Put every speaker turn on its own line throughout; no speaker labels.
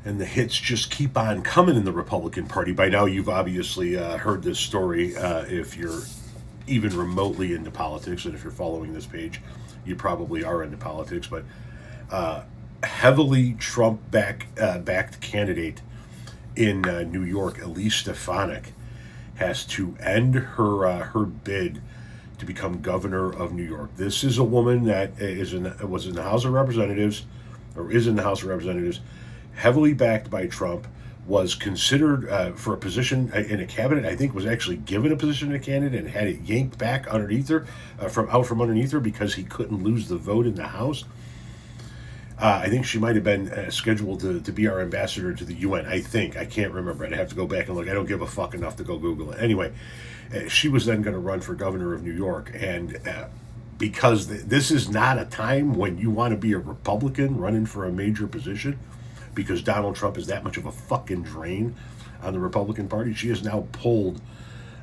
And the hits just keep on coming in the Republican Party. By now, you've obviously heard this story if you're even remotely into politics, and if you're following this page, you probably are into politics. But heavily Trump-backed candidate in New York, Elise Stefanik, has to end her bid to become governor of New York. This is a woman that was in the House of Representatives, or is in the House of Representatives, heavily backed by Trump, was considered for a position in a cabinet. I think was actually given a position in a cabinet and had it yanked back underneath her, from underneath her, because he couldn't lose the vote in the House. I think she might have been scheduled to be our ambassador to the UN. I think. I can't remember. I'd have to go back and look. I don't give a fuck enough to go Google it. Anyway, she was then going to run for governor of New York. And because this is not a time when you want to be a Republican running for a major position, because Donald Trump is that much of a fucking drain on the Republican Party, she has now pulled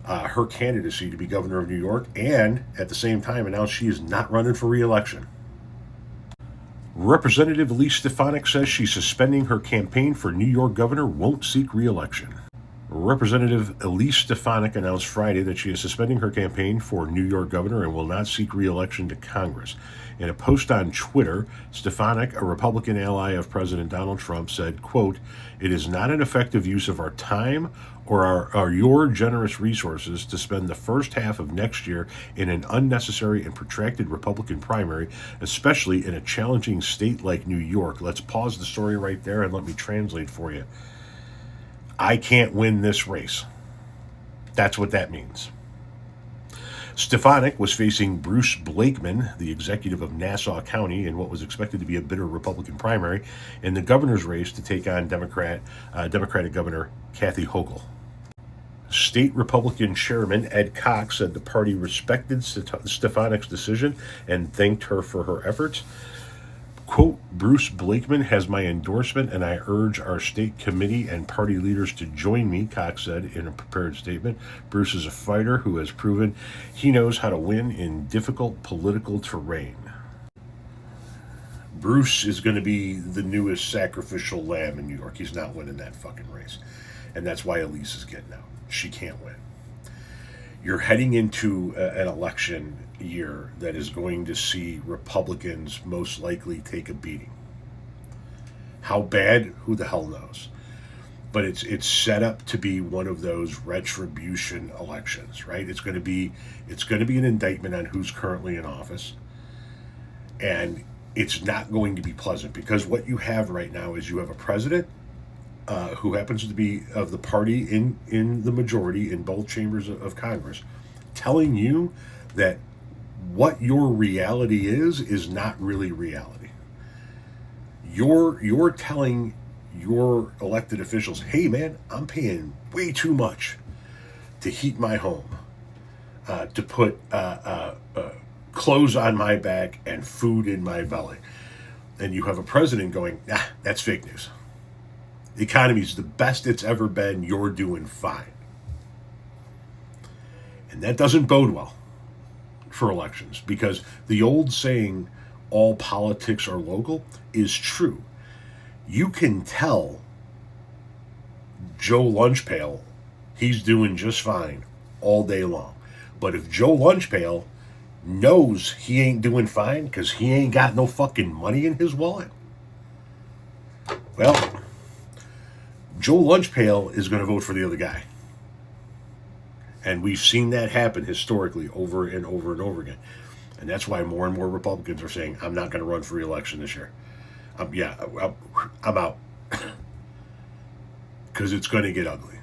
her candidacy to be governor of New York, and at the same time announced she is not running for re-election. Representative Elise Stefanik says she's suspending her campaign for New York governor, won't seek re-election. Representative Elise Stefanik announced Friday that she is suspending her campaign for New York governor and will not seek re-election to Congress. In a post on Twitter, Stefanik, a Republican ally of President Donald Trump, said, quote, "It is not an effective use of our time or your generous resources to spend the first half of next year in an unnecessary and protracted Republican primary, especially in a challenging state like New York." Let's pause the story right there and let me translate for you. I can't win this race. That's what that means. Stefanik was facing Bruce Blakeman, the executive of Nassau County, in what was expected to be a bitter Republican primary, in the governor's race to take on Democratic Governor Kathy Hochul. State Republican Chairman Ed Cox said the party respected Stefanik's decision and thanked her for her efforts. Quote, "Bruce Blakeman has my endorsement, and I urge our state committee and party leaders to join me," Cox said in a prepared statement. "Bruce is a fighter who has proven he knows how to win in difficult political terrain." Bruce is going to be the newest sacrificial lamb in New York. He's not winning that fucking race. And that's why Elise is getting out. She can't win. You're heading into an election year that is going to see Republicans most likely take a beating. How bad? Who the hell knows? But it's set up to be one of those retribution elections, right? It's going to be an indictment on who's currently in office, and it's not going to be pleasant, because what you have right now is you have a president who happens to be of the party in the majority in both chambers of Congress, telling you that what your reality is not really reality. You're telling your elected officials, "Hey man, I'm paying way too much to heat my home, to put clothes on my back and food in my belly." And you have a president going, "Nah, that's fake news. The economy's the best it's ever been. You're doing fine." And that doesn't bode well for elections, because the old saying, "all politics are local," is true. You can tell Joe Lunchpail he's doing just fine all day long. But if Joe Lunchpail knows he ain't doing fine because he ain't got no fucking money in his wallet, well, Joe Lunchpail is going to vote for the other guy. And we've seen that happen historically over and over and over again. And that's why more and more Republicans are saying, "I'm not going to run for re-election this year. I'm out." Because it's going to get ugly.